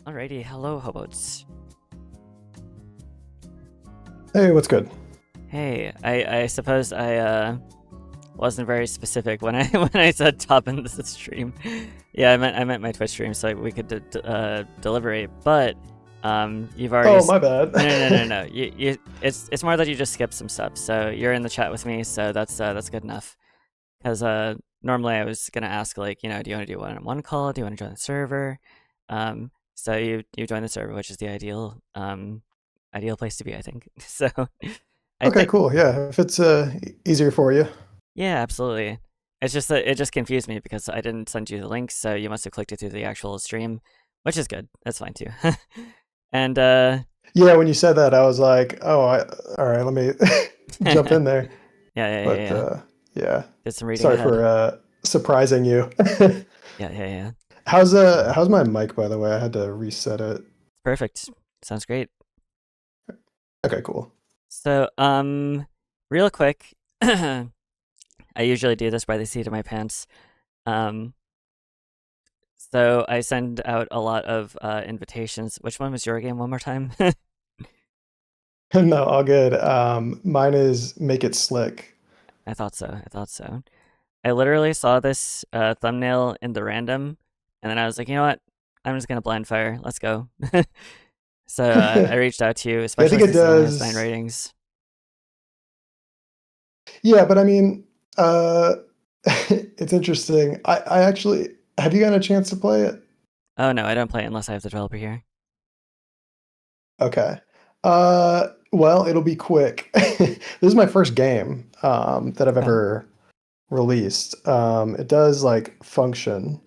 Alrighty, hello hobos. Hey, what's good? Hey, I suppose I wasn't very specific when I when I said top in the stream. Yeah, I meant my Twitch stream so we could deliberate. But you've already Oh, my bad. no. It's more that you just skipped some stuff. So you're in the chat with me, so that's good enough. Because normally I was gonna ask like do you want to do one-on-one call? Do you want to join the server? So you join the server, which is the ideal place to be, I think. So I Okay, think cool. Yeah, if it's easier for you. yeah, absolutely. It's just that it just confused me because I didn't send you the link, so you must have clicked it through the actual stream, which is good. That's fine too. And Yeah, when you said that, I was like, all right, let me jump yeah, in there. But yeah. yeah, Did some reading sorry ahead. for surprising you. Yeah. How's my mic, by the way? I had to reset it. Perfect. Sounds great. Okay, cool. So real quick, I usually do this by the seat of my pants. Um, so I send out a lot of invitations. Which one was your game? One more time. No, all good. Mine is Make It Slick. I thought so. I thought so. I literally saw this thumbnail in the random, and then I was like, you know what? I'm just gonna blind fire. Let's go. So I Yeah, reached out to you, I especially think it since it only has 9 does. ratings. Yeah, but I mean, uh, it's interesting. I actually have you gotten a chance to play it? Oh no, I don't play it unless I have the developer here. Okay. Well, it'll be quick. This is my first game that I've Okay. ever released. It does like function,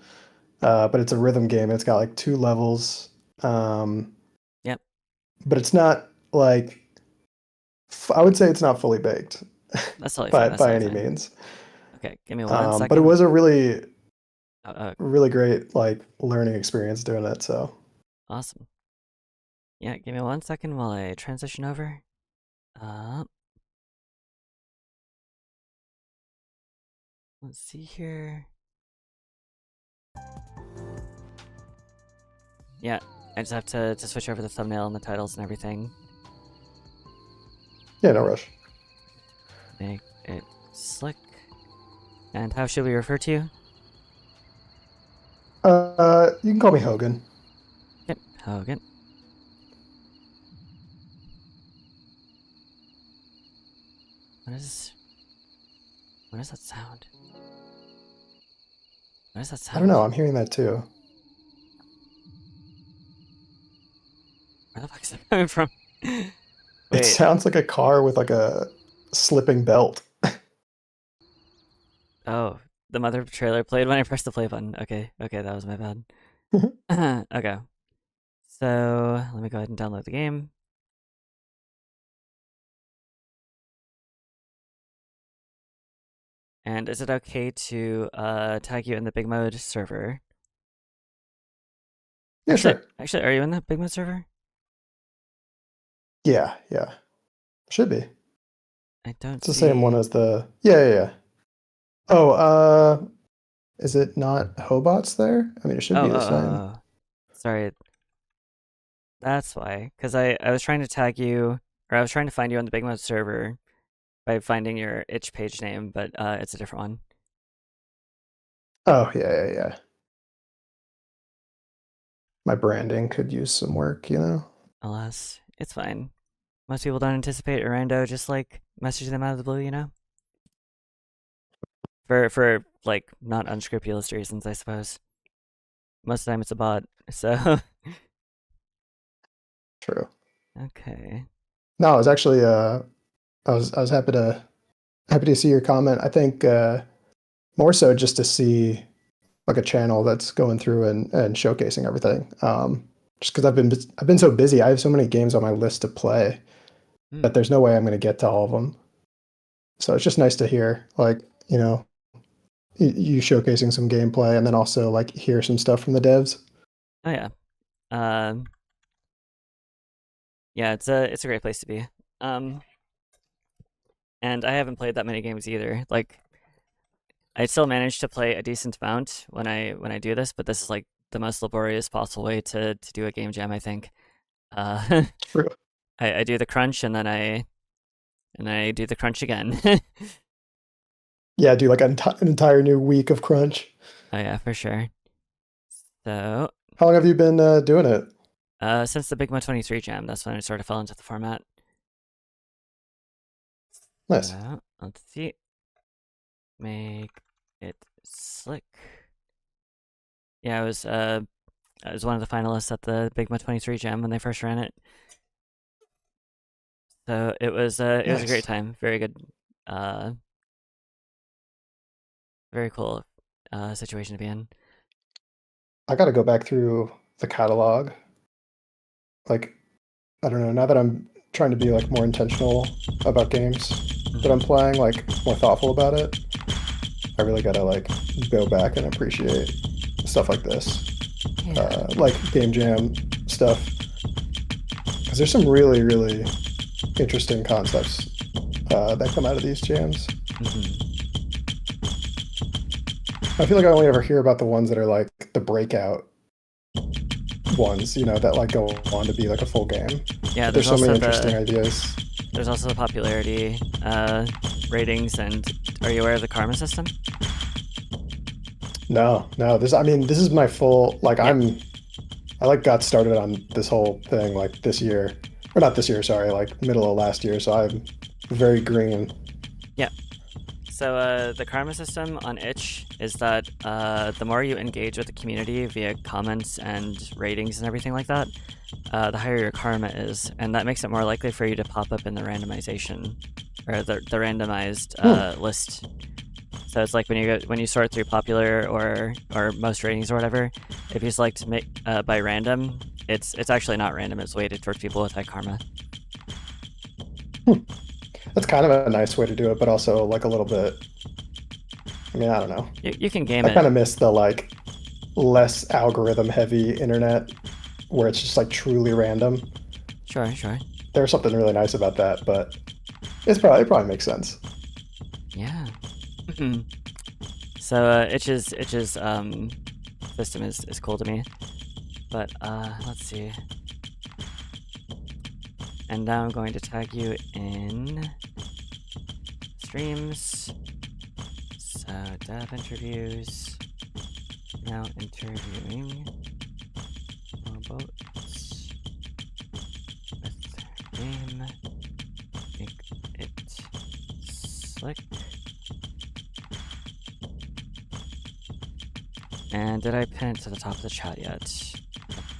but it's a rhythm game. It's got like two levels, um, Yep. but it's not like I would say it's not fully baked That's totally fine. by That's totally any fine. means. Okay, give me one But it second. was a really Oh, really great like learning experience doing it. So awesome. Yeah, give me 1 second while I transition over. Uh, let's see here. Yeah, I just have to switch over the thumbnail and the titles and everything. yeah, no rush. Make it slick. And how should we refer to you? You can call me Hogan. Yep, Hogan. What is what is that sound? What is that I don't sound? know. I'm hearing that too. Where the fuck is that coming from? It Wait. sounds like a car with like a slipping belt. Oh, the mother trailer played when I pressed the play button. Okay, that was my bad. Okay. So let me go ahead and download the game. And is it okay to tag you in the BIGMODE server? Yeah, sure. Actually, are you in the BIGMODE server? Yeah. Should be. I don't It's the same one see. as the. Yeah. Oh, is it not Hobots there? I mean, it should be the same. Oh. Sorry, that's why. Because I was trying to tag you, or I was trying to find you on the BIGMODE server by finding your itch page name, but it's a different one. Oh, yeah. My branding could use some work, you know? Alas, it's fine. Most people don't anticipate a rando just like messaging them out of the blue, you know? For like not unscrupulous reasons, I suppose. Most of the time it's a bot. So True. okay. No, I was actually I was happy to see your comment. I think more so just to see like a channel that's going through and showcasing everything. Just because I've been so busy, I have so many games on my list to play that Hmm. there's no way I'm going to get to all of them. So it's just nice to hear like you showcasing some gameplay and then also like hear some stuff from the devs. Oh yeah. Um yeah, it's a great place to be. Um and I haven't played that many games either. Like I still manage to play a decent amount when I do this, but this is like the most laborious possible way to do a game jam, I think. Uh, True. I do the crunch and I do the crunch again. Yeah, do like an entire new week of crunch. Oh yeah, for sure. So, How long have you been doing it? since the BIGMODE 23 jam, that's when I sort of fell into the format. Nice. Let's see. Make it slick. Yeah, I was one of the finalists at the BIGMODE 23 jam when they first ran it. So it was a Nice. great time. Very good, very cool situation to be in. I got to go back through the catalog. Like, I don't know. Now that I'm trying to be like more intentional about games that I'm playing, like more thoughtful about it, I really gotta like go back and appreciate stuff like this, Yeah. like game jam stuff, because there's some really, really interesting concepts that come out of these jams. I feel like I only ever hear about the ones that are like the breakout ones, you know, that like go on to be like a full game. Yeah, But there's so many also interesting ideas. there's also the popularity ratings, and are you aware of the karma system? No, no, I mean, this is my full, like, Yeah. I like got started on this whole thing like this year, or not this year, sorry, like middle of last year. So I'm very green. Yeah. So the karma system on itch is that the more you engage with the community via comments and ratings and everything like that, the higher your karma is, and that makes it more likely for you to pop up in the randomization or the randomized list. So it's like when you sort through popular or most ratings or whatever, if you select make by random, it's actually not random. It's weighted towards people with high karma. That's kind of a nice way to do it, but also like a little bit. I mean, I don't know. You can game I kind it. of miss the like less algorithm heavy internet where it's just like truly random. Sure, sure. There's something really nice about that, but it probably makes sense. Yeah. So itch's system is cool to me, but let's see. And now I'm going to tag you in streams. So dev interviews. Now interviewing robots with game. Make it slick. And did I pin it to the top of the chat yet?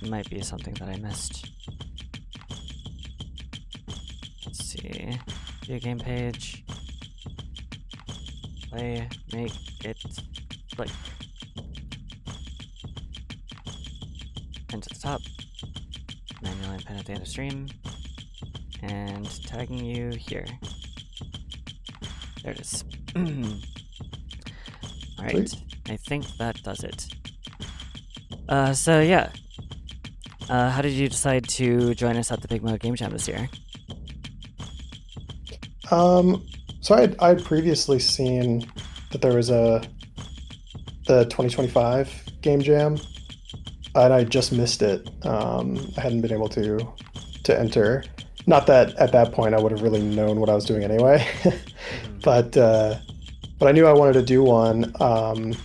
That might be something that I missed. Let's see. View game page. Play, make it click. Pin to the top. Manually pin at the end of stream. And tagging you here. There it is. Alright. Sweet. I think that does it. So yeah. How did you decide to join us at the BIGMODE Game Jam this year? So I'd previously seen that there was the 2025 game jam, and I just missed it. I hadn't been able to enter. Not that at that point I would have really known what I was doing anyway, but I knew I wanted to do one, and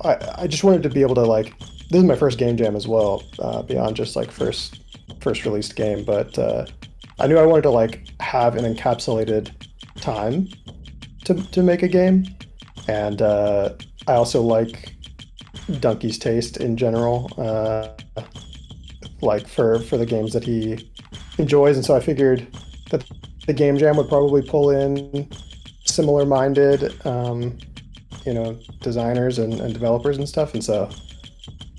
I just wanted to be able to like. This is my first game jam as well, beyond just like first released game, but I knew I wanted to like have an encapsulated time to make a game, and I also like Donkey's taste in general, like for the games that he enjoys, and so I figured that the game jam would probably pull in similar minded, designers and developers and stuff, and so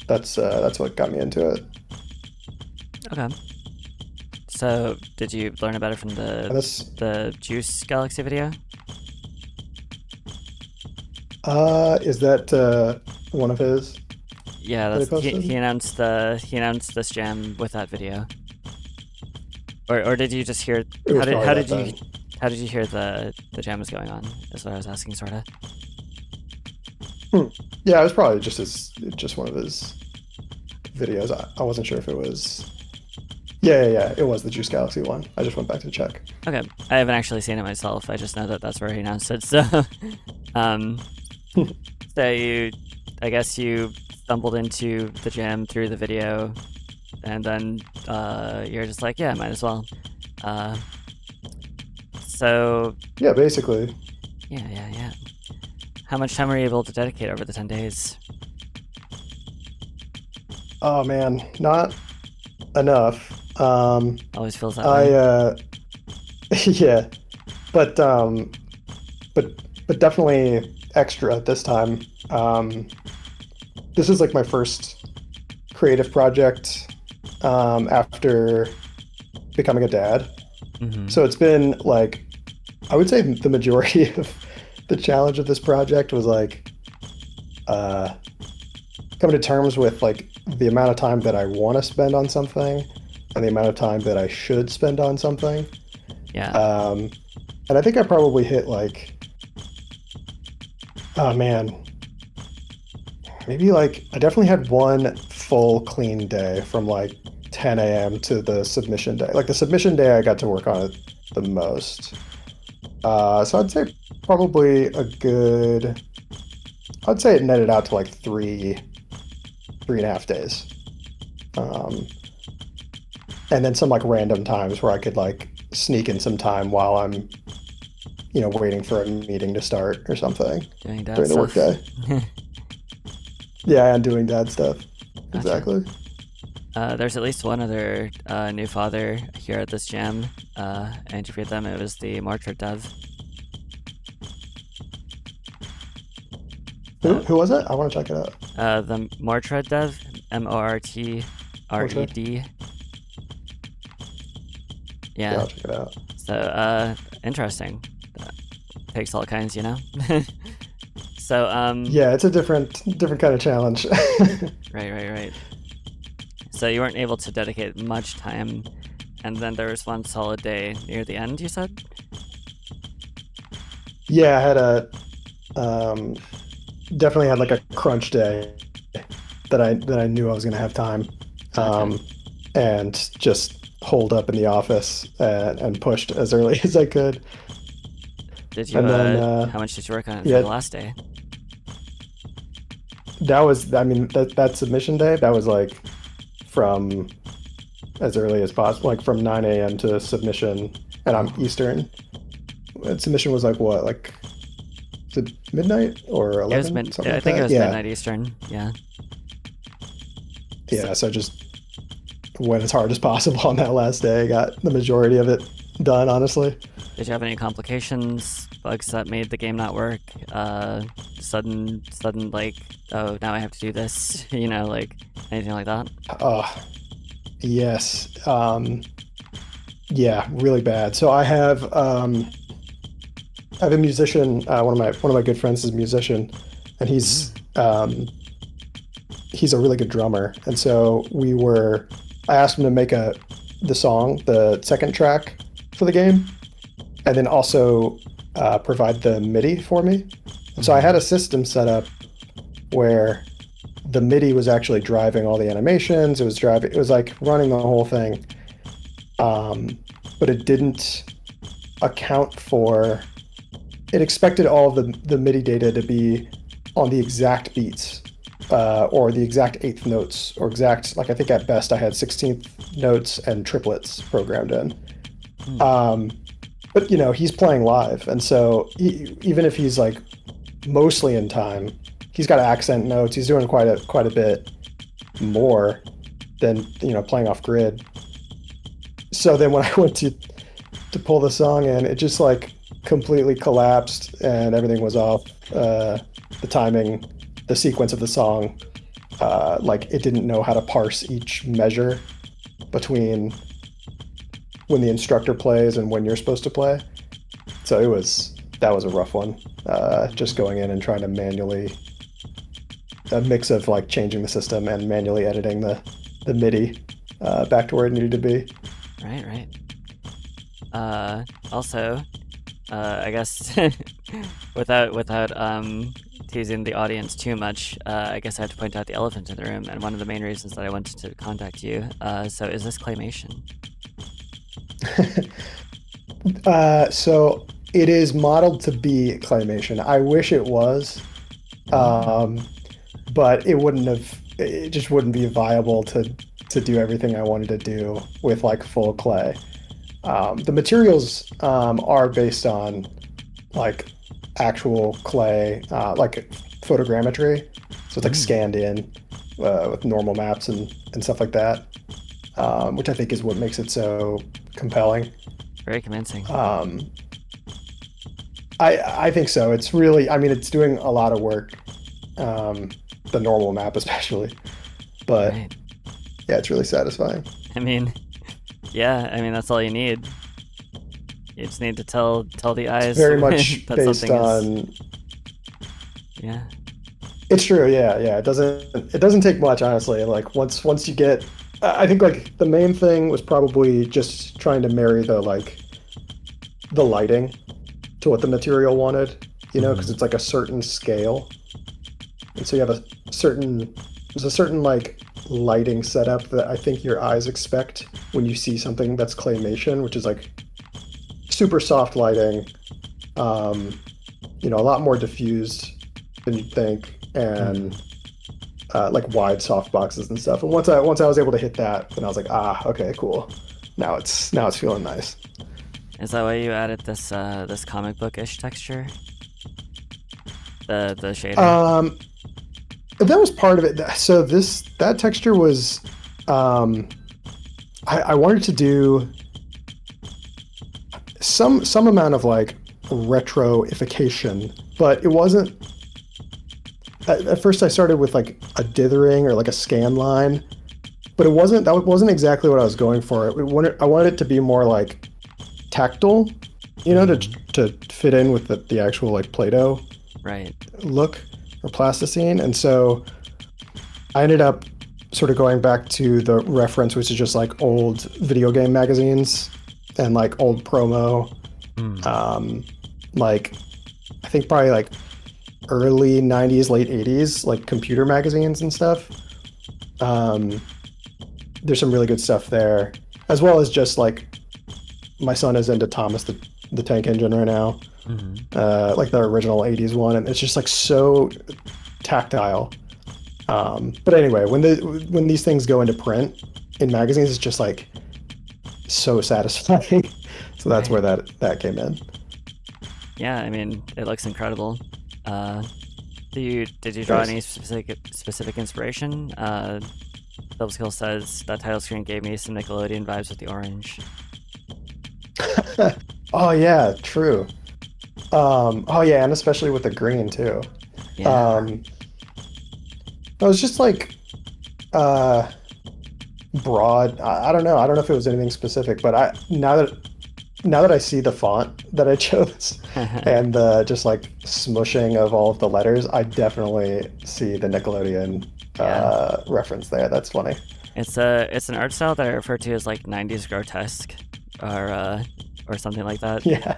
that's what got me into it. Okay. So, did you learn about it from the Juice Galaxy video? Is that one of his? Yeah, that that's he he announced this jam with that video. Or did you just hear? How did you hear the jam was going on? Is what I was asking, sorta. Yeah, it was probably just one of his videos. I wasn't sure if it was. Yeah. It was the Juice Galaxy one. I just went back to check. Okay, I haven't actually seen it myself. I just know that that's where he announced it. So, um, so I guess you stumbled into the gym through the video, and then you're just like, yeah, might as well. Uh, so Yeah, basically. yeah. How much time were you able to dedicate over the 10 days? Oh man, not enough. Always feels that I way. yeah, but but but definitely extra this time. This is like my first creative project after becoming a dad. Mm-hmm. So it's been like I would say the majority of the challenge of this project was like uh, coming to terms with like the amount of time that I want to spend on something and the amount of time that I should spend on something. Yeah. Um, and I think I probably hit like, oh man, maybe like I definitely had one full clean day from like 10 a.m. to the submission day. Like the submission day, I got to work on it the most. So I'd say probably a good, I'd say it netted out to like 3.5 days. Um, and then some like random times where I could like sneak in some time while I'm, waiting for a meeting to start or something Doing dad during the stuff. workday. Yeah, and doing dad stuff. Gotcha. Exactly. There's at least one other new father here at this gym. I interviewed them. It was the Marcher dev. Who Uh, who was it? I want to check it out. the Mortred dev, Mortred. Portrait? Yeah, Yeah. I'll check it out. So interesting. Takes all kinds, you know. So Yeah, it's a different kind of challenge. right. So you weren't able to dedicate much time, and then there was one solid day near the end. You said. Yeah, I had um, definitely had like a crunch day that I knew I was gonna have time, Gotcha. um, and just holed up in the office and pushed as early as I could. Did you And then how much did you work on it for yeah, the last day? that was I mean that submission day that was like from as early as possible, like from 9 a.m. to submission, and I'm Oh, Eastern. And submission was like what, like is it midnight or it was 11, mid. something I like think it that? was Yeah, midnight Eastern. Yeah. So, yeah. So just went as hard as possible on that last day. Got the majority of it done, honestly. did you have any complications, bugs that made the game not work? Sudden like, oh, now I have to do this. Like anything like that? Uh, yes. Yeah, really bad. So I have a musician. One of my good friends is a musician, and Mm. he's a really good drummer. And so I asked him to make the song, the second track for the game, and then also provide the MIDI for me. So I Mm-hmm. had a system set up where the MIDI was actually driving all the animations. It was like running the whole thing, um, but it didn't account for. It expected all of the MIDI data to be on the exact beats, or the exact eighth notes, or exact, like I think at best I had 16th notes and triplets programmed in. Mm. Um, but he's playing live, and so even if he's like mostly in time, he's got accent notes. He's doing quite a bit more than playing off grid. So then when I went to pull the song in, it just like completely collapsed and everything was off. The timing, the sequence of the song, like it didn't know how to parse each measure between when the instructor plays and when you're supposed to play. So that was a rough one. Just going in and trying to manually a mix of like changing the system and manually editing the MIDI back to where it needed to be. Right. Also, I guess without teasing the audience too much, I guess I have to point out the elephant in the room, and one of the main reasons that I wanted to contact you. So is this claymation? So it is modeled to be claymation. I wish it was, Mm. um, but it wouldn't have. It just wouldn't be viable to do everything I wanted to do with like full clay. The materials are based on like actual clay, like photogrammetry. So it's like Mm. scanned in with normal maps and stuff like that, which I think is what makes it so compelling. Very convincing. Um, I think so. It's really, I mean, it's doing a lot of work, um, the normal map especially, but Right. yeah, it's really satisfying. I mean, yeah. I mean, that's all you need. You just need to tell the It's eyes very much that based something is. on. Yeah. It's true, yeah, yeah. It doesn't take much, honestly. Like once you get, I think like the main thing was probably just trying to marry the lighting to what the material wanted, because Hmm. it's like a certain scale, and so you have there's a certain like lighting setup that I think your eyes expect when you see something that's claymation, which is like super soft lighting, um, a lot more diffused than you'd think, and Hmm. like wide soft boxes and stuff. And once I was able to hit that, then I was like, okay, cool. Now it's feeling nice. Is that why you added this comic book-ish texture? The shader? Um, that was part of it. So that texture was, um, I wanted to do some amount of like retroification, but it wasn't. At first, I started with like a dithering or like a scan line, but that wasn't exactly what I was going for. I wanted it to be more like tactile, to Hmm. to fit in with the actual like Play-Doh Right. look or plasticine. And so I ended up sort of going back to the reference, which is just like old video game magazines and like old promo, Hmm. um, like I think probably like early 90s, late 80s, like computer magazines and stuff. Um, there's some really good stuff there, as well as just like my son is into Thomas the Tank Engine right now, Hmm. like the original 80s one, and it's just like so tactile. But anyway, when these things go into print in magazines, it's just like so satisfying. So that's where Right. that came in. Yeah. I mean, it looks incredible. Uh, did you draw Thanks. any specific inspiration? Skill says that title screen gave me some Nickelodeon vibes with the orange. Oh yeah, true. Oh yeah, and especially with the green too. Yeah. Um, it was just like uh, broad. I don't know. I don't know if it was anything specific, but I now that I see the font that I chose and the just like smushing of all of the letters, I definitely see the Nickelodeon Yeah. reference there. That's funny. It's an art style that I refer to as like 90s grotesque or something like that. Yeah.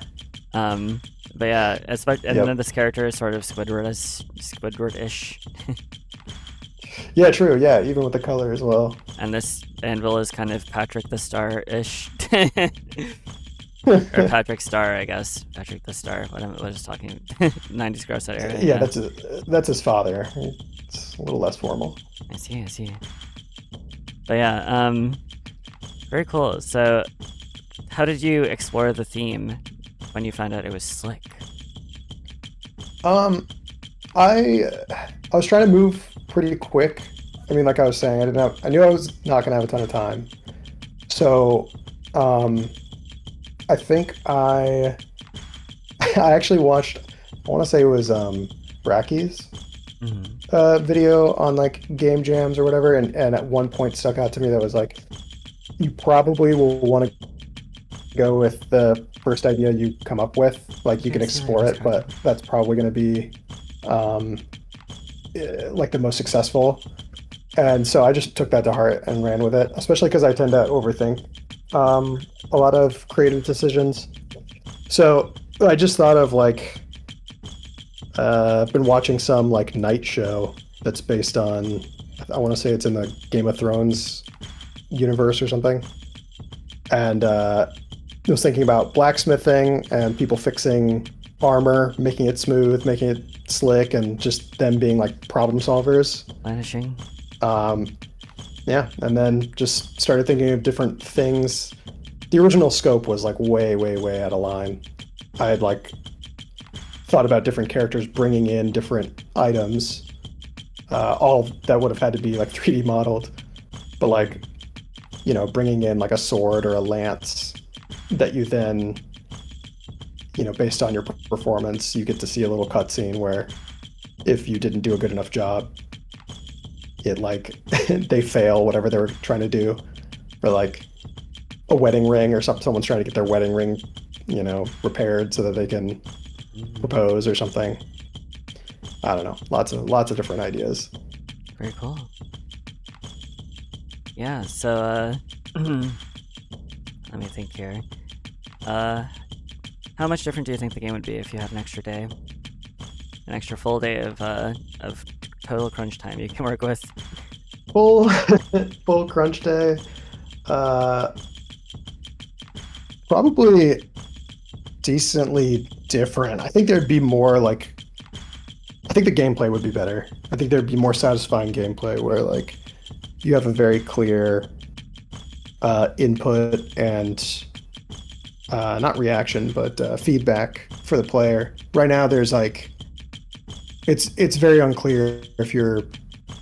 Um, but yeah, and then Yep. this character is sort of Squidward-ish, Yeah, true. Yeah, even with the color as well. and this anvil is kind of Patrick the Star-ish, or Patrick Star, I guess. Patrick the Star. What am I was talking? 90s gross out area. Yeah, Yeah, that's his father. It's a little less formal. I see. I see. But yeah, very cool. So, how did you explore the theme when you found out it was slick? Um, I I was trying to move pretty quick. I mean, like I was saying, I knew I was not gonna have a ton of time. So, um, I think I actually watched. I want to say it was Bracky's Hmm. video on like game jams or whatever, and at one point stuck out to me that was like, you probably will want to go with the first idea you come up with. Like you Okay, I can see where explore that's it, coming but from. that's probably going to be um, like the most successful. And so I just took that to heart and ran with it, especially because I tend to overthink a lot of creative decisions. So I just thought of like I've been watching some like night show that's based on, I want to say it's in the Game of Thrones universe or something. And I was thinking about blacksmithing and people fixing armor, making it smooth, making it slick, and just them being like problem solvers. Vanishing. Um, yeah, and then just started thinking of different things. The original scope was like way, way, way out of line. I had like thought about different characters bringing in different items. All that would have had to be like 3D modeled, but like, you know, bringing in like a sword or a lance that you then, you know, based on your performance, you get to see a little cutscene where if you didn't do a good enough job, it like they fail whatever they were trying to do, or like a wedding ring or something. Someone's trying to get their wedding ring, you know, repaired so that they can propose or something. I don't know. Lots of different ideas. Very cool. Yeah, so let me think here. How much different do you think the game would be if you had an extra day? An extra full day of total crunch time you can work with? Full full crunch day. Probably decently different. I think there'd be more like, I think the gameplay would be better. I think there'd be more satisfying gameplay where like you have a very clear input and not reaction, but feedback for the player. Right now, there's like it's very unclear if you're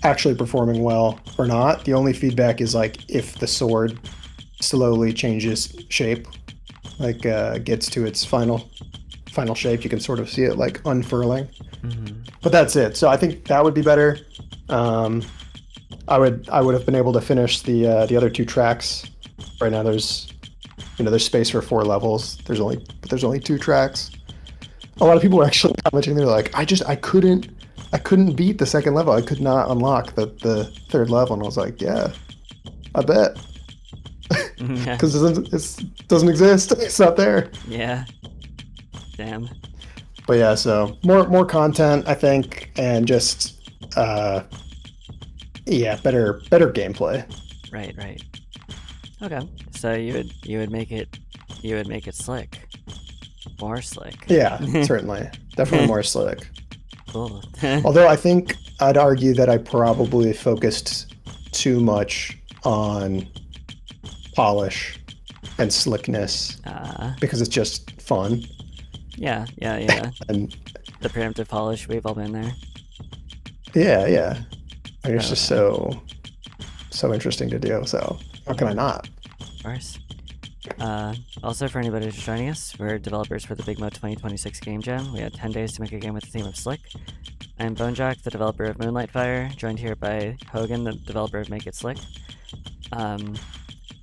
actually performing well or not. The only feedback is like if the sword slowly changes shape, like gets to its final shape, you can sort of see it like unfurling. But that's it. So I think that would be better. I would have been able to finish the other two tracks. Right now there's, you know, there's space for 4 levels. There's only 2 tracks. A lot of people are actually commenting. They're like, I couldn't beat the second level. I could not unlock the 3rd level. And I was like, yeah, I bet. Because it doesn't exist. It's not there. Yeah. Damn. But yeah, so more content, I think, and just yeah, better gameplay. Right. Okay. So you would make it slick. More slick. Yeah, certainly. Definitely more slick. Cool. Although I think I'd argue that I probably focused too much on polish and slickness because it's just fun. Yeah. And the preemptive polish, we've all been there. yeah. And it's just so interesting to do. So how can I not? Of course. Also, for anybody who's joining us, we're developers for the BIGMODE 2026 Game Jam. We had 10 days to make a game with the theme of Slick. I'm Bonejack, the developer of Moonlight Fire, joined here by Hogan, the developer of Make It Slick.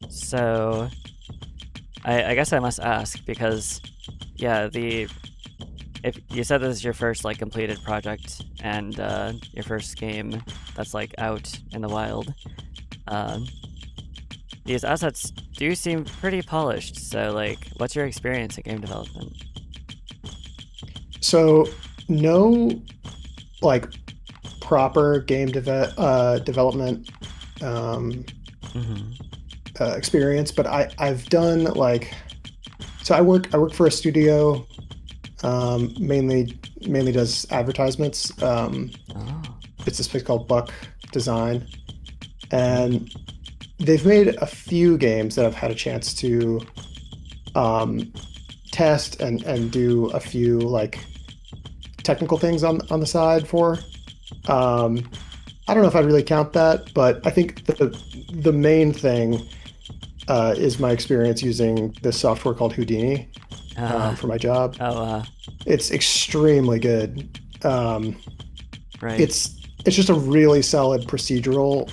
So I guess I must ask, because yeah, if you said this is your first like completed project and your first game that's like out in the wild, these assets do seem pretty polished. So like, what's your experience in game development? So no, like proper game development experience, but I've done like, so I work for a studio, mainly does advertisements. It's this place called Buck Design, and they've made a few games that I've had a chance to test and do a few like technical things on the side for. I don't know if I'd really count that, but I think the main thing is my experience using this software called Houdini for my job. It's extremely good. Right. It's just a really solid procedural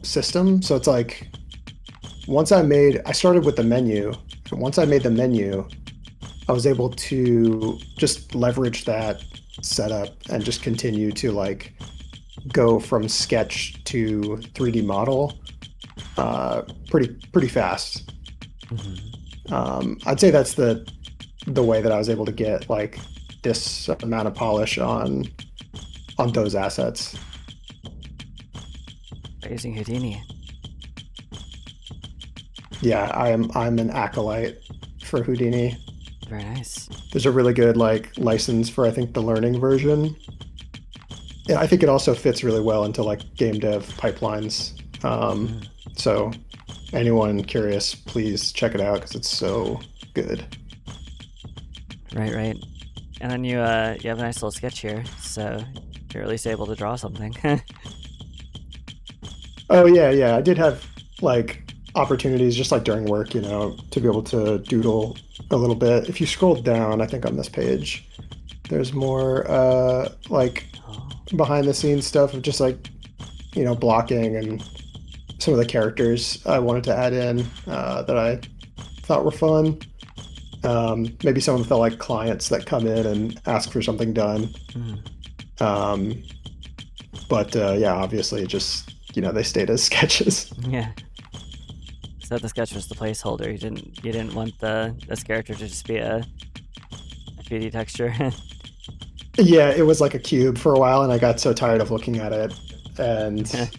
system. So it's like, I started with the menu. And once I made the menu, I was able to just leverage that setup and just continue to like go from sketch to 3D model pretty fast. I'd say that's the way that I was able to get like this amount of polish on those assets. By using Houdini. Yeah, I'm an acolyte for Houdini. Very nice. There's a really good like license for I think the learning version. Yeah, I think it also fits really well into like game dev pipelines. So anyone curious, please check it out because it's so good. Right. And then you have a nice little sketch here, so you're at least able to draw something. Oh yeah. I did have like opportunities just like during work, you know, to be able to doodle a little bit. If you scroll down, I think on this page, there's more like Oh, behind the scenes stuff of just like, you know, blocking and some of the characters I wanted to add in that I thought were fun. Maybe some of the like clients that come in and ask for something done. Um, but yeah, obviously it just, you know, they stayed as sketches. yeah. So the sketch was the placeholder. You didn't want this character to just be a 3D texture. Yeah, it was like a cube for a while, and I got so tired of looking at it. And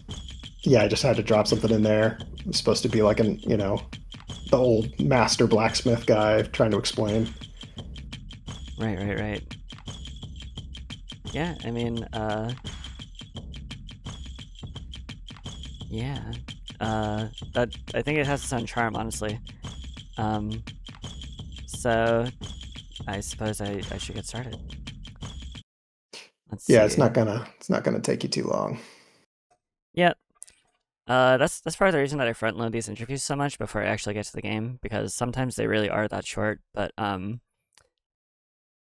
yeah, I just had to drop something in there. It was supposed to be like an, you know, the old master blacksmith guy trying to explain. Right. Yeah, I mean, yeah. That I think it has its own charm, honestly. So I suppose I should get started. Let's Yeah, see. it's not gonna take you too long. Yeah. That's part of the reason that I front load these interviews so much before I actually get to the game, because sometimes they really are that short, but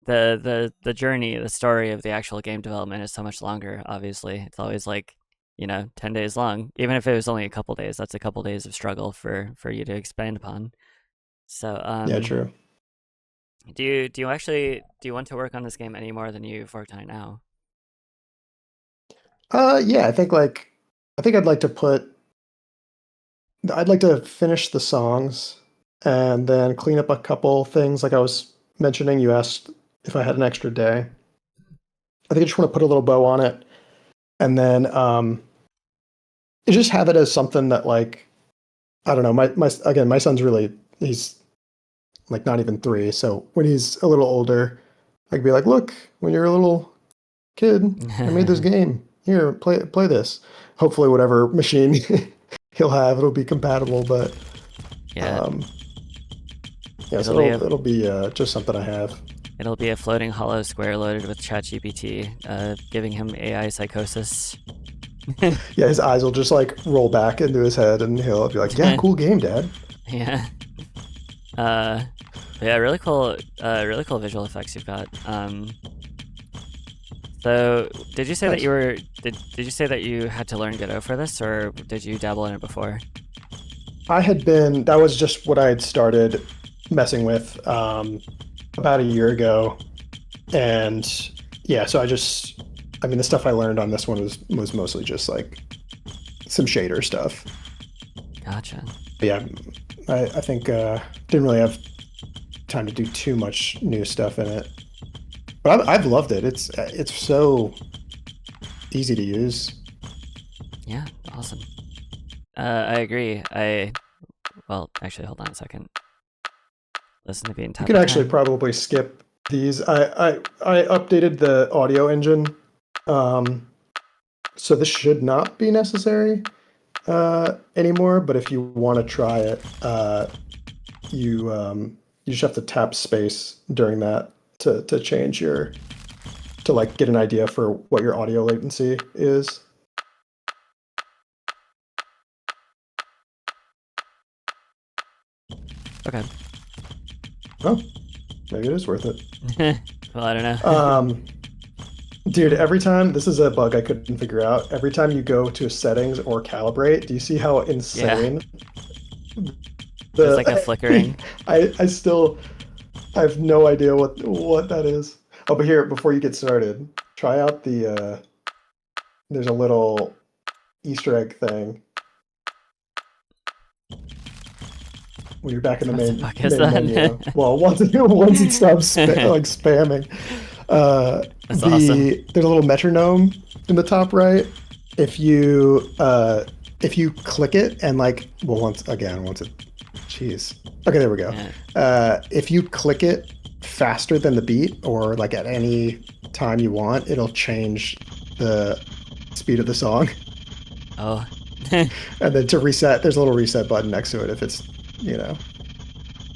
the journey, the story of the actual game development is so much longer, obviously. It's always like, 10 days long. Even if it was only a couple days, that's a couple days of struggle for you to expand upon. So, Yeah, true. do you want to work on this game any more than you've worked on it now? Yeah, I think I'd like to finish the songs and then clean up a couple things like I was mentioning. You asked if I had an extra day. I think I just want to put a little bow on it and then just have it as something that like I don't know, my son's really he's like not even 3, so when he's a little older, I could be like, look, when you're a little kid, I made this game. Here, play this. Hopefully whatever machine he'll have, it'll be compatible, but Yeah, yeah, it'll so be a it'll be just something I have. it'll be a floating hollow square loaded with ChatGPT, giving him AI psychosis. Yeah, his eyes will just like roll back into his head and he'll be like, yeah, cool game, Dad. Yeah. Yeah, really cool visual effects you've got. So did you say that Thanks. you were did you say that you had to learn Godot for this, or did you dabble in it before? That was just what I had started messing with about a year ago. And yeah, so I mean, the stuff I learned on this one was mostly just like some shader stuff. Gotcha. But yeah, I think didn't really have time to do too much new stuff in it. But I've loved it. It's so easy to use. Yeah, awesome. I agree. Well, actually, hold on a second. Listen to being You tap could of actually time. probably skip these. I updated the audio engine, so this should not be necessary anymore. But if you want to try it, you just have to tap space during that to change to like get an idea for what your audio latency is. Okay. Oh, maybe it is worth it. Well, I don't know. Dude, every time, this is a bug I couldn't figure out. Every time you go to settings or calibrate, do you see how Yeah, insane there's like a the flickering. I have no idea what that is. Oh, but here, before you get started, try out there's a little Easter egg thing when you're back in the What the fuck is main that? menu. Well, once it stops spamming. That's awesome. There's a little metronome in the top right. If you click it and like, well, once it, jeez. Okay, there we go. Yeah. If you click it faster than the beat or like at any time you want, it'll change the speed of the song. Oh. And then to reset, there's a little reset button next to it if it's,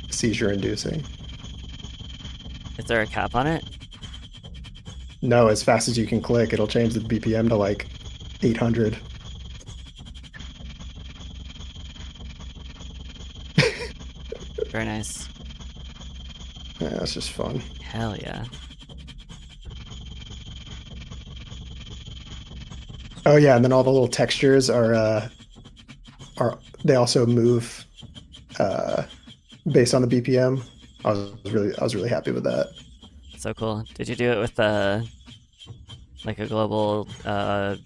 seizure inducing. Is there a cap on it? No, as fast as you can click, it'll change the BPM to like 800. Very nice. Yeah, that's just fun. Hell yeah. Oh yeah, and then all the little textures are they also move based on the BPM. I was really happy with that. So cool. Did you do it with like a global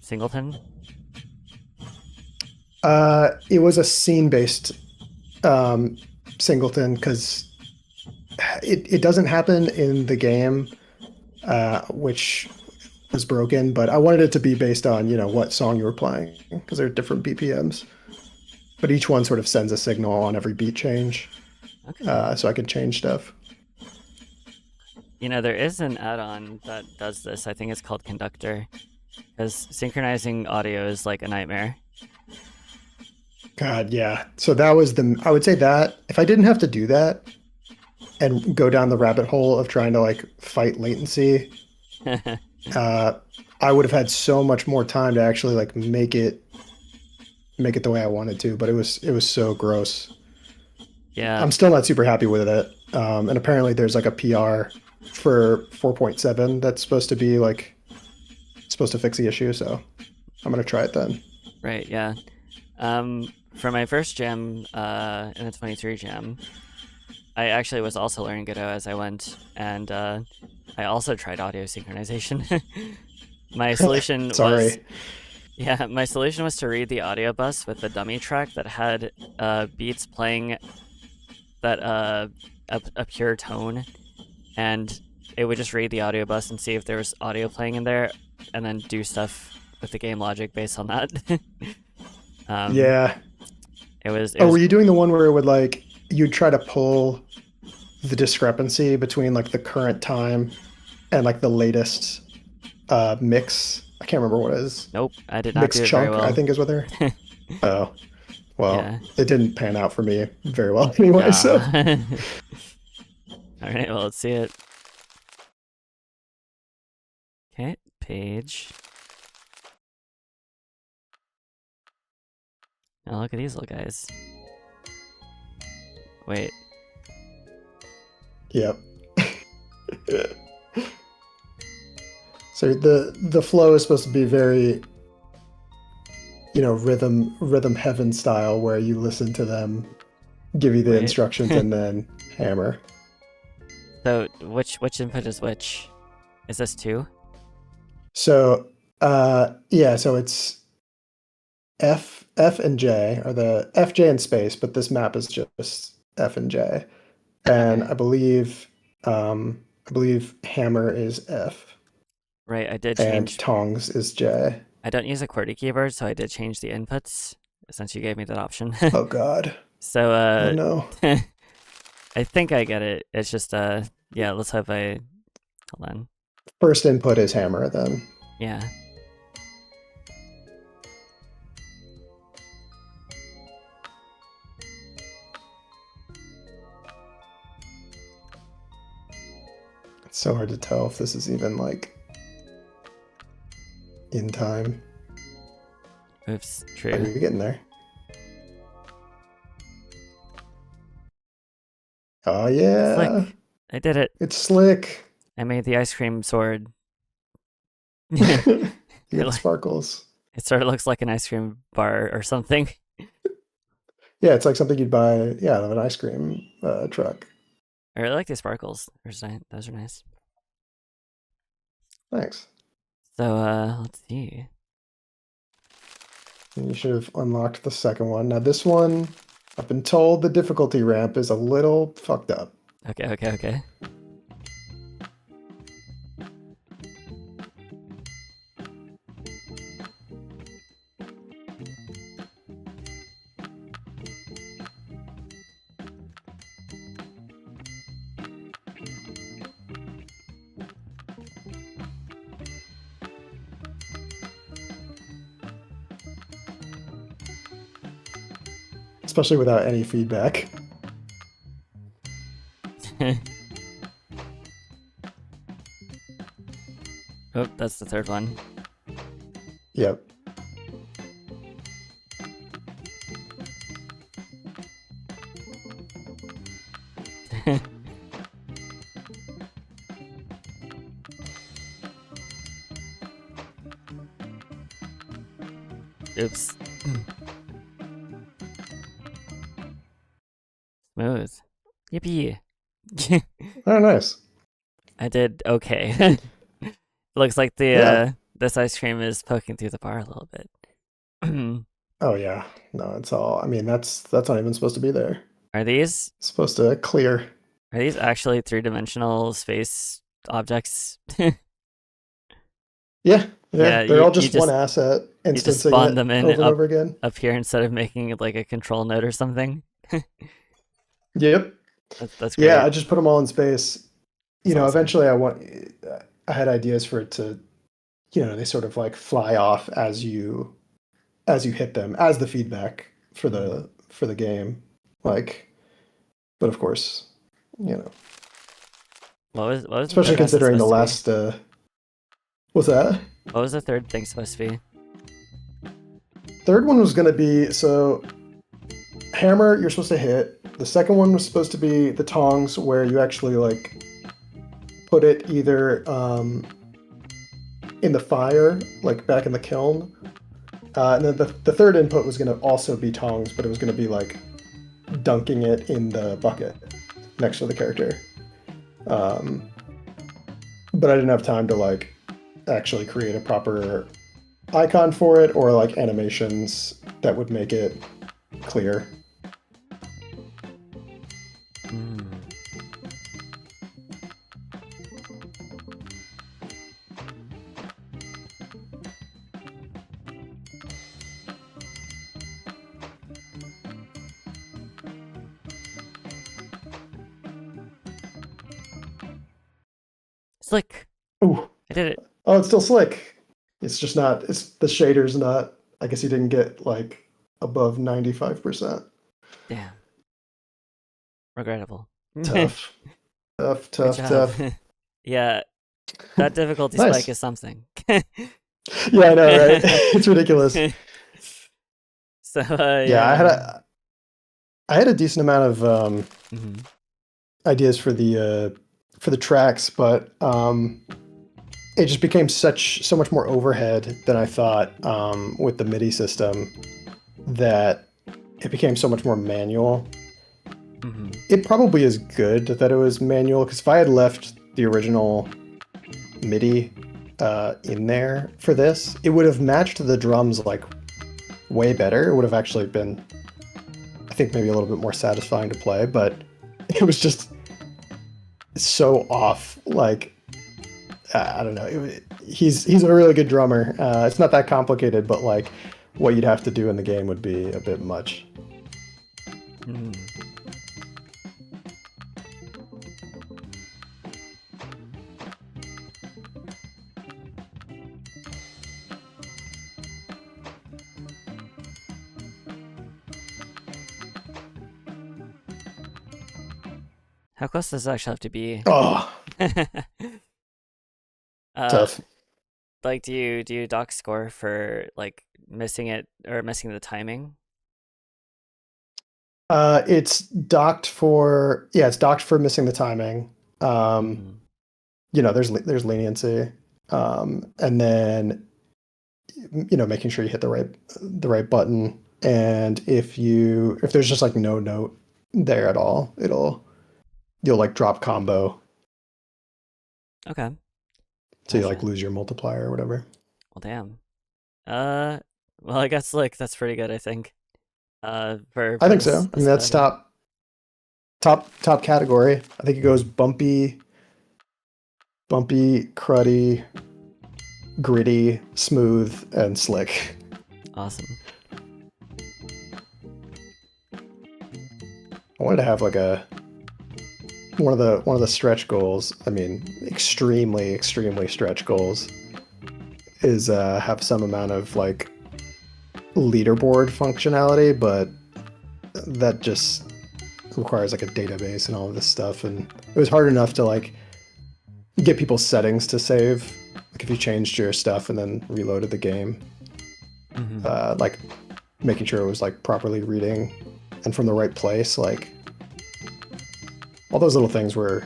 singleton? It was a scene-based singleton because it doesn't happen in the game, which was broken, but I wanted it to be based on, what song you were playing because there are different BPMs. But each one sort of sends a signal on every beat change. Okay. So I could change stuff. There is an add-on that does this. I think it's called Conductor. Because synchronizing audio is like a nightmare. God, yeah. So that was I would say that if I didn't have to do that and go down the rabbit hole of trying to like fight latency, I would have had so much more time to actually like make it the way I wanted to, but it was so gross. Yeah. I'm still not super happy with it. And apparently there's like a PR for 4.7 that's supposed to fix the issue, so I'm gonna try it then. Right, yeah. For my first jam, in the 23 jam, I actually was also learning Godot as I went, and I also tried audio synchronization. My solution Sorry. my solution was to read the audio bus with the dummy track that had beats playing that a pure tone, and it would just read the audio bus and see if there was audio playing in there, and then do stuff with the game logic based on that. Yeah. It was. Were you doing the one where it would like you'd try to pull the discrepancy between like the current time and like the latest mix? I can't remember what it is. Nope, I did not Mix do it chunk, very well. I think is what they're. Oh, well, Yeah. it didn't pan out for me very well anyway. Ah. So, all right, well, let's see it. Okay, page. Oh, look at these little guys. Wait. yep. So the flow is supposed to be very, rhythm heaven style, where you listen to them give you the Wait. instructions and then hammer. So which input is which? Is this 2? So yeah, so it's F and J are the F, J, and space, but this map is just F and J. And Okay. I believe hammer is F. Right, I did And change. tongs is J. I don't use a QWERTY keyboard, so I did change the inputs since you gave me that option. Oh God. So Oh no. I think I get it. It's just yeah, let's hope I hold on. First input is hammer then. Yeah. It's so hard to tell if this is even like in time. Oops, Are true. you getting there? Oh yeah. Slick. I did it. It's slick. I made the ice cream sword. You got sparkles. It sort of looks like an ice cream bar or something. Yeah, it's like something you'd buy, out of an ice cream truck. I really like the sparkles. Those are nice. Thanks. So let's see. And you should have unlocked the second one. Now this one, I've been told the difficulty ramp is a little fucked up. Okay. especially without any feedback. Oh, that's the third one. Yep. Oops. Smooth. Yippee. Oh, nice. I did okay. Looks like the Yeah. this ice cream is poking through the bar a little bit. Oh yeah. No, it's all. I mean, that's not even supposed to be there. Are these It's supposed to clear. actually three-dimensional space objects? Yeah. Yeah, Yeah. They're all you just one asset, just instancing spawn it them in over and over again. up here instead of making it like a control node or something. Yep. That's Yeah. great. I just put them all in space. That's awesome. Eventually, I had ideas for it to, they sort of like fly off as you hit them as the feedback for Mhm. the game. Like, but of course, you know, What was the especially third asset considering the supposed to be? last. What's that? What was the third thing supposed to be? Third one was going to be so hammer. You're supposed to hit. The second one was supposed to be the tongs, where you actually like put it either in the fire, like back in the kiln. And then the third input was going to also be tongs, but it was going to be like dunking it in the bucket next to the character. But I didn't have time to like actually create a proper icon for it or like animations that would make it clear. Hmm. Slick. Ooh. I did it. Oh, it's still slick. It's just not. It's the shader's not. I guess you didn't get like above 95%. Damn. Regrettable. Good Tough, tough, tough, job. tough. Yeah, that difficulty spike Nice. is something. Yeah, I know, right? It's ridiculous. So Yeah, yeah. I had a decent amount of Mhm. ideas for the tracks, but it just became so much more overhead than I thought with the MIDI system that it became so much more manual. Mhm. It probably is good that it was manual because if I had left the original MIDI in there for this, it would have matched the drums like way better. It would have actually been, I think, maybe a little bit more satisfying to play, but it was just so off. Like, I don't know. He's a really good drummer. It's not that complicated, but like what you'd have to do in the game would be a bit much. Mhm. How close does it actually have to be? Oh, uh, tough. like, do you dock score for like missing it or missing the timing? It's docked for missing the timing. Um, Mhm. there's leniency, and then making sure you hit the right button, and if there's just like no note there at all, you'll like drop combo, Okay. so you like Gotcha. lose your multiplier or whatever. Well, damn. Uh, well, I guess like that's pretty good, I think. I For think so. I mean, this that's fighting. top category. I think it goes bumpy, cruddy, gritty, smooth, and slick. Awesome. I wanted to have like one of the stretch goals. I mean, extremely stretch goals is have some amount of like leaderboard functionality, but that just requires like a database and all of this stuff, and it was hard enough to like get people's settings to save. Like if you changed your stuff and then reloaded the game, Hmm. like making sure it was like properly reading and from the right place, like all those little things were.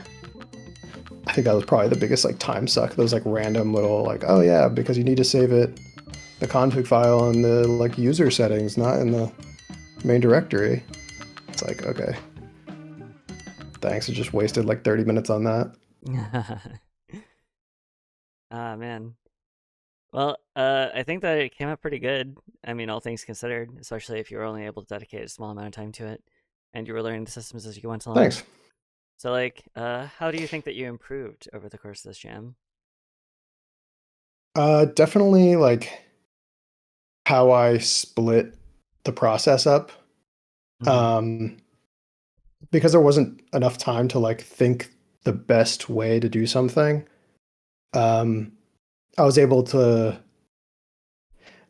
I think that was probably the biggest like time suck. Those like random little like, oh yeah, because you need to save it the config file in the like user settings, not in the main directory. It's like, okay, thanks. I just wasted like 30 minutes on that. Ah, man. Well, I think that it came out pretty good. I mean, all things considered, especially if you were only able to dedicate a small amount of time to it, and you were learning the systems as you went along. Thanks. So, like, how do you think that you improved over the course of this jam? Definitely like how I split the process up. Mm-hmm. Um, because there wasn't enough time to like think the best way to do something. Um, I was able to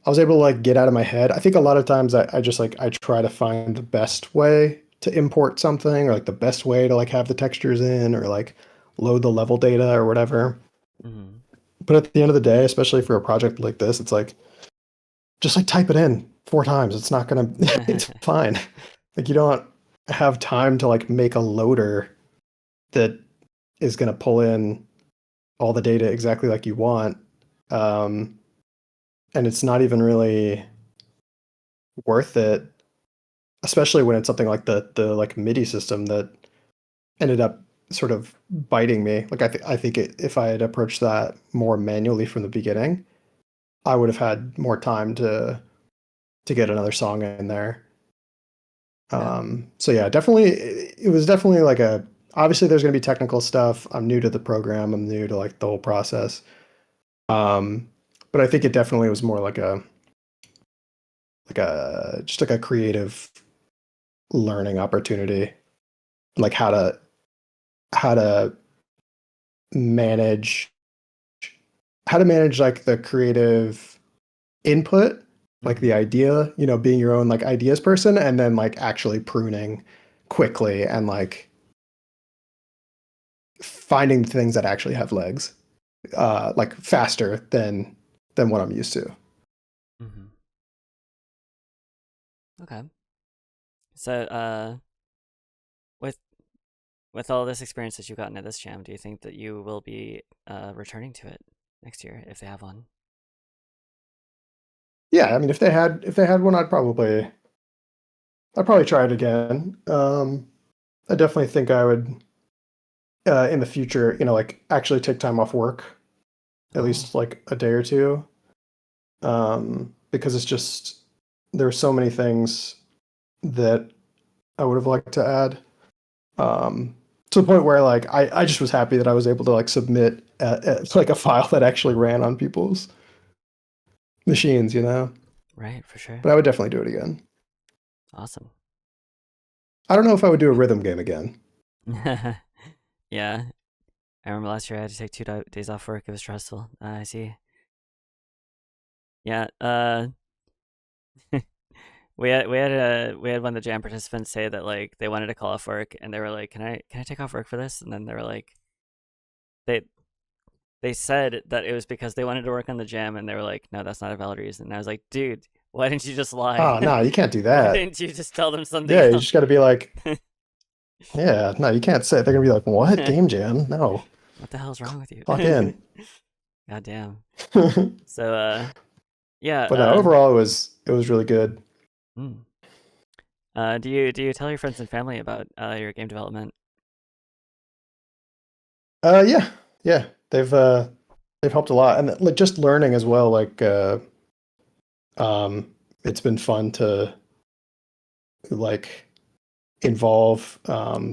like get out of my head. I think a lot of times I just like I try to find the best way to import something or like the best way to like have the textures in or like load the level data or whatever. Mm-hmm. But at the end of the day, especially for a project like this, it's like just like type it in 4 times. It's not gonna it's fine. Like you don't have time to like make a loader that is gonna pull in all the data exactly like you want. Um, and it's not even really worth it, especially when it's something like the like MIDI system that ended up sort of biting me. Like I think if I had approached that more manually from the beginning, I would have had more time to get another song in there. Yeah. So yeah, definitely it was definitely like a obviously there's going to be technical stuff. I'm new to the program. I'm new to like the whole process. Um, but I think it definitely was more like a just like a creative learning opportunity, like how to manage like the creative input, like the Mm-hmm. idea, being your own like ideas person, and then like actually pruning quickly and like finding things that actually have legs, like faster than what I'm used to. Mm-hmm. Okay. So, with all this experience that you've gotten at this jam, do you think that you will be returning to it next year if they have one? Yeah, I mean, if they had one, I'd probably try it again. I definitely think I would in the future, like actually take time off work, at Oh, least like a day or two, because it's just there are so many things that I would have liked to add, to the point where like I just was happy that I was able to like submit like a file that actually ran on people's machines. right, for sure. But I would definitely do it again. Awesome. I don't know if I would do a rhythm game again. Yeah, I remember last year I had to take days off work. It was stressful. I see. Yeah. We had one of the jam participants say that like they wanted to call off work and they were like, can I take off work for this?" And then they were like, they they said that it was because they wanted to work on the jam, and they were like, "No, that's not a valid reason." And I was like, "Dude, why didn't you just lie? Oh no, you can't do Why that. didn't you just tell them something Yeah, you else?" just got to be like, yeah, no, you can't say it. They're gonna be like, what game jam? No, What the hell's wrong with you? clock in. God damn. But So yeah, no, overall it was really good. mm. Do you tell your friends and family about your game development? Yeah, yeah, they've helped a lot, and like just learning as well. Like, it's been fun to like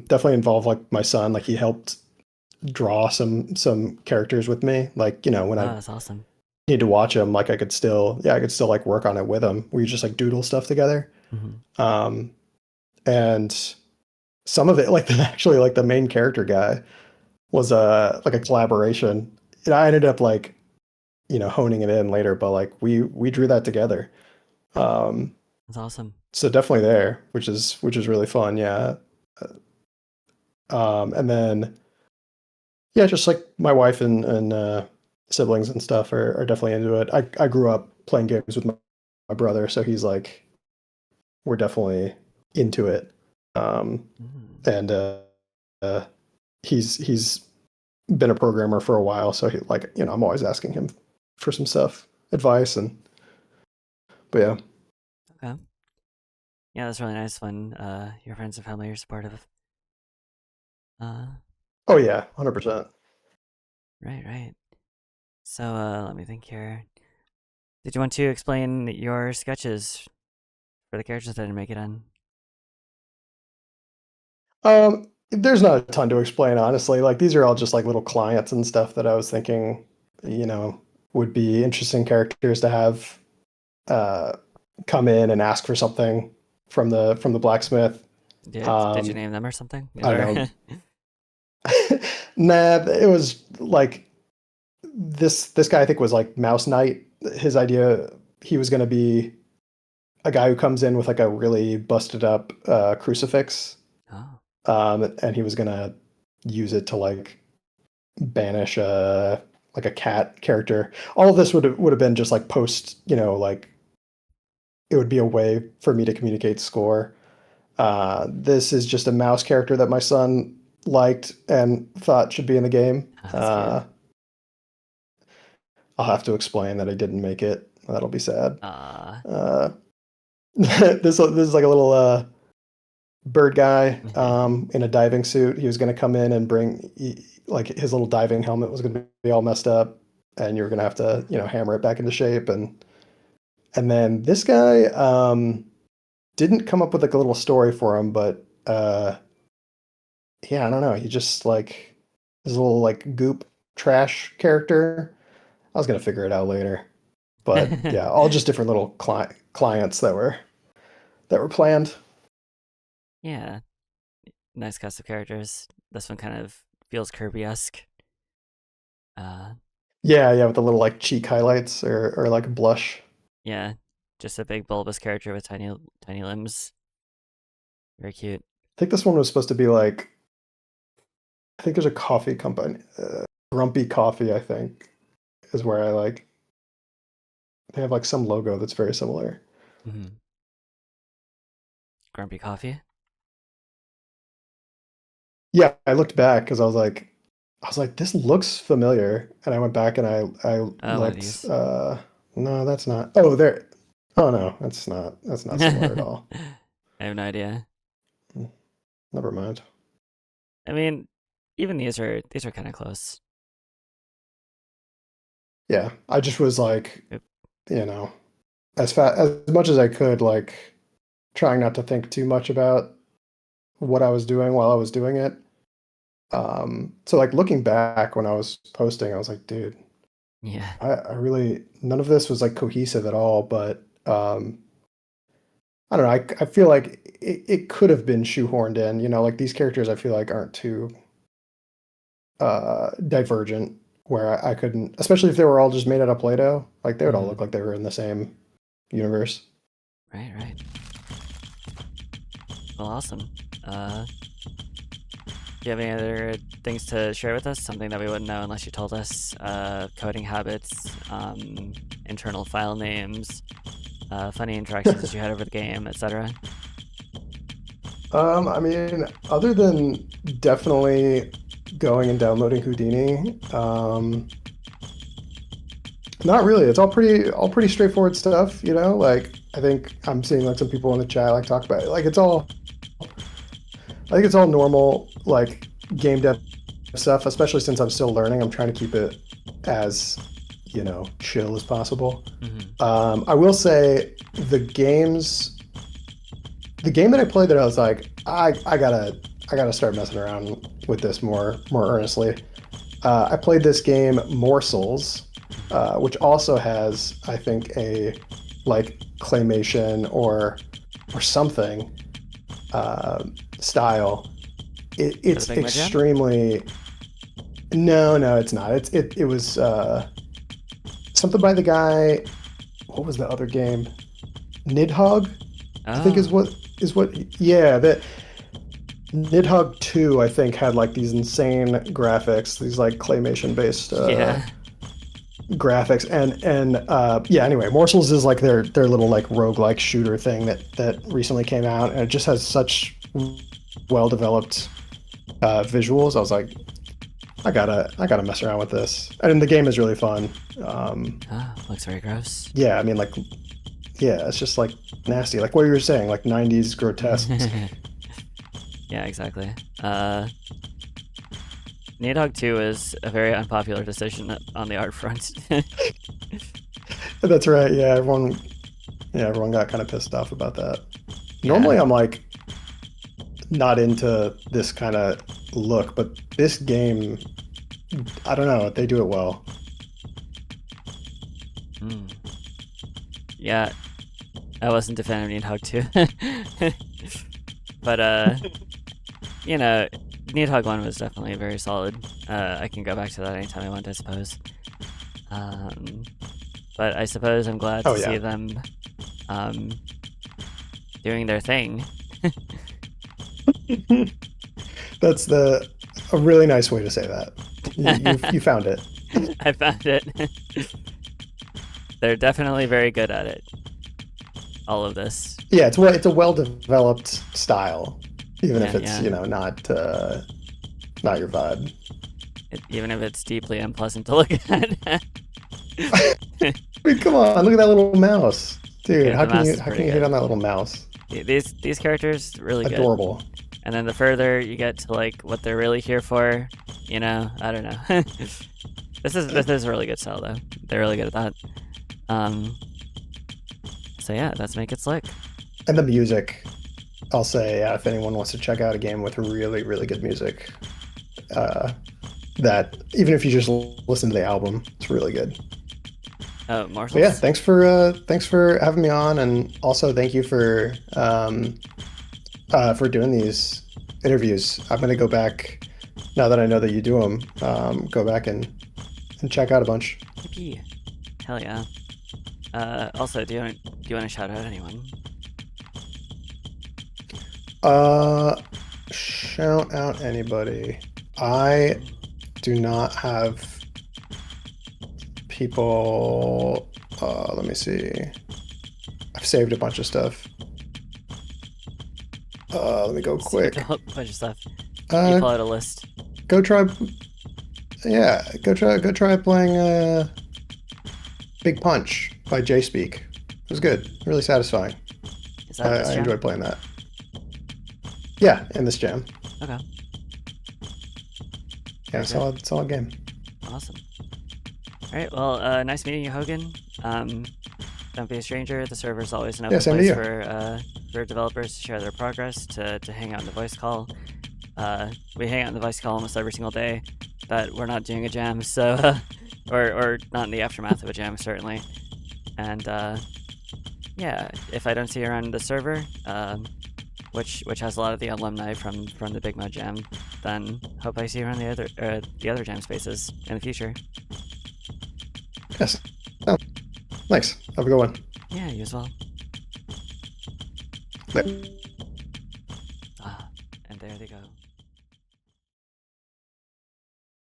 definitely involve like my son. Like he helped draw some characters with me. Like when I Oh, that's awesome. need to watch him, like I could still like work on it with him. We just like doodle stuff together. Hmm. Um, and some of it, like actually like the main character guy was like a collaboration. And I ended up like honing it in later, but like we drew that together. Um, That's awesome. so definitely there, which is really fun. Yeah. And then yeah, just like my wife and siblings and stuff are definitely into it. I grew up playing games with my brother, so he's like we're definitely into it. Um, Mm. and uh, he's been a programmer for a while, so he like I'm always asking him for some stuff, advice, and but yeah. Okay. Yeah, that's really nice when your friends and family are supportive. Uh, Oh yeah, 100%. right, right. So let me think here. Did you want to explain your sketches for the characters that didn't make it on? There's not a ton to explain, honestly. Like these are all just like little clients and stuff that I was thinking, you know, would be interesting characters to have uh, come in and ask for something from the blacksmith. Did you Um, name them or something? I don't Or know. Nah, it was like this guy I think was like Mouse Knight. His idea he was going to be a guy who comes in with like a really busted up crucifix, oh, and he was going to use it to like banish a like a cat character. All of this would have been just like post, like it would be a way for me to communicate score. This is just a mouse character that my son liked and thought should be in the game. that's cute. I'll have to explain that I didn't make it. That'll be sad. Uh, This is like a little bird guy in a diving suit. He was going to come in and like his little diving helmet was going to be all messed up, and you were going to have to hammer it back into shape. And then this guy didn't come up with like a little story for him, but yeah, I don't know. He just like his little like goop trash character. I was gonna figure it out later, but yeah, all just different little clients that were planned. yeah, nice cast of characters. This one kind of feels Kirby-esque. Uh, Yeah, yeah, with the little like cheek highlights or like blush. yeah, just a big bulbous character with tiny limbs. Very cute. I think this one was supposed to be like I think there's a coffee company, Grumpy Coffee. I think is where I like they have like some logo that's very similar. Mm-hmm. Grumpy Coffee. Yeah, I looked back because I was like, this looks familiar, and I went back and I Oh, one of looked. these. No, that's not. Oh, there. Oh no, that's not similar at I all. have no idea. Never mind. I mean, even these are kind of close. Yeah, I just was like, Oop. as much as I could, like trying not to think too much about what I was doing while I was doing it. So like looking back when I was posting, I was like, dude, Yeah. I really none of this was like cohesive at all. But I don't know. I feel like it could have been shoehorned in. Like these characters, I feel like aren't too divergent. Where I couldn't, especially if they were all just made out of Play-Doh, like they would all Mm-hmm. look like they were in the same universe. Right, right. Well, awesome. Do you have any other things to share with us? Something that we wouldn't know unless you told us? Coding habits, internal file names, funny interactions that you had over the game, etc. I mean, other than definitely going and downloading Houdini, not really. It's all pretty straightforward stuff. Like I think I'm seeing like some people in the chat like talk about it. Like I think it's all normal like game dev stuff, especially since I'm still learning. I'm trying to keep it as chill as possible. Mm-hmm. I will say the games, the game that I played that I was like, I gotta start messing around with this more earnestly. I played this game Morsels, which also has I think a like claymation or something style. For the It's Big Mud Jam? extremely no, it's not. It was something by the guy. What was the other game? Nidhogg. I think Oh, is what yeah, that Nidhogg 2 I think had like these insane graphics, these like claymation based yeah. graphics and yeah, anyway, Morsels is like their little like roguelike shooter thing that recently came out and it just has such well developed visuals. I was like, I gotta mess around with this. And the game is really fun. Oh, looks very gross. Yeah, I mean like yeah, it's just like nasty. Like what you were saying, like 90s grotesque. Yeah, exactly. Nidhogg 2 is a very unpopular decision on the art front. That's right. Yeah, everyone got kind of pissed off about that. Yeah. Normally I'm like not into this kind of look, but this game, I don't know, they do it well. Mm. Yeah, I wasn't a fan of Nidhogg 2. But, you know, Nidhogg 1 was definitely very solid. I can go back to that anytime I want, I suppose. Um, but I suppose I'm glad Oh to see yeah. them um, doing their thing. That's the a really nice way to say that. You found it. I found it. They're definitely very good at it. All of this. Yeah, it's a well developed style, even if Yeah, it's yeah. not your vibe. Even if it's deeply unpleasant to look at. I mean, come on, look at that little mouse, dude. Okay, the mouse is How pretty can you hit good. on that little mouse? These characters really good. Adorable. And then the further you get to like what they're really here for, I don't know. This is a really good style though. They're really good at that. Um, so yeah, let's make it slick. And the music, I'll say, yeah, if anyone wants to check out a game with really, really good music, uh, that even if you just listen to the album, it's really good. Oh, But yeah, morsels. thanks for having me on, and also thank you for doing these interviews. I'm gonna go back now that I know that you do them. Go back and check out a bunch. Yippee. Hell yeah. Also, do you want to shout out anyone? Shout out anybody. I Mm. do not have people. Let me see. I've saved a bunch of stuff. Let me go Saved a quick. whole bunch of stuff. You Uh, pull out a list. go try. Yeah, go try playing Big Punch by J Speak. It was good. Really satisfying. Is that this I jam? enjoyed playing that. Yeah, in this jam. Okay. Yeah, Very good. solid game. Awesome. All right. Well, nice meeting you, Hogan. Don't be a stranger. The server is always an Yeah, open same to place you. for developers to share their progress, to hang out in the voice call. We hang out in the voice call almost every single day that we're not doing a jam, so or not in the aftermath of a jam, certainly. And yeah, if I don't see you around the server, which has a lot of the alumni from the BIGMODE jam, then hope I see you around the other jam spaces in the future. Yes. Oh, thanks. Have a good one. Yeah, you as well. Bye. Ah, and there they go.